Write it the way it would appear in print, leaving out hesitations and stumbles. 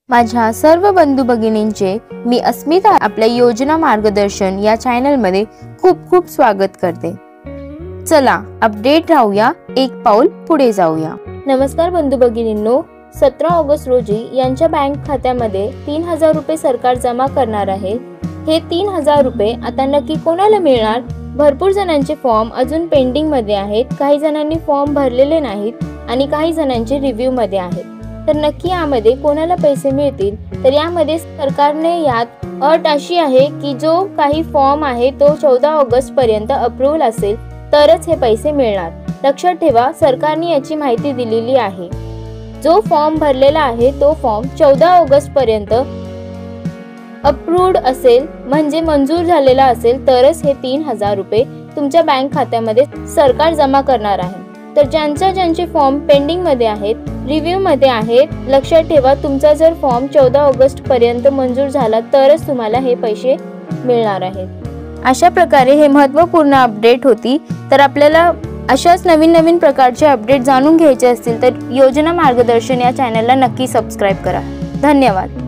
माझ्या सर्व बंधू भगिनींचे मी अस्मिता आपल्या योजना मार्गदर्शन या चॅनल मध्ये खूप खूप स्वागत करते। चला अपडेट राहूया, एक पाऊल पुढे जाऊया। नमस्कार बंधू भगिनींनो, 17 ऑगस्ट रोजी यांच्या बँक खात्यामध्ये 3000 रुपये सरकार जमा करणार आहे। हे 3000 रुपये आता नक्की कोणाला मिळणार? भरपूर जणांचे फॉर्म अजून पेंडिंग मध्ये आहेत, काही जणांनी फॉर्म भरलेले नाहीत आणि काही जणांचे रिव्ह्यू मध्ये आहेत। तर नक्की यामध्ये कोणाला पैसे मिळतील? तर यामध्ये सरकारने यात अट अशी आहे की जो काही फॉर्म आहे तो 14 ऑगस्ट पर्यंत अप्रूव्हल असेल तरच हे पैसे मिळणार। लक्षात ठेवा, सरकारने याची माहिती दिलेली आहे। जो फॉर्म भरलेला आहे तो फॉर्म 14 ऑगस्ट पर्यंत अप्रूव्ड असेल, म्हणजे मंजूर झालेला असेल तरच हे 3000 रुपये तुमच्या बँक खात्यामध्ये सरकार जमा करणार आहे। तर ज्यांचे फॉर्म पेंडिंग मध्ये आहेत, रिव्ह्यू मध्ये आहेत, लक्षात ठेवा तुमचा जर फॉर्म 14 ऑगस्ट पर्यंत मंजूर झाला तरच तुम्हाला हे पैसे मिळणार आहेत। अशा प्रकारे हे महत्त्वपूर्ण अपडेट होती। तर आपल्याला अशाच नवीन प्रकारचे अपडेट जाणून घ्यायचे असतील तर योजना मार्गदर्शन या चॅनलला नक्की सबस्क्राइब करा। धन्यवाद।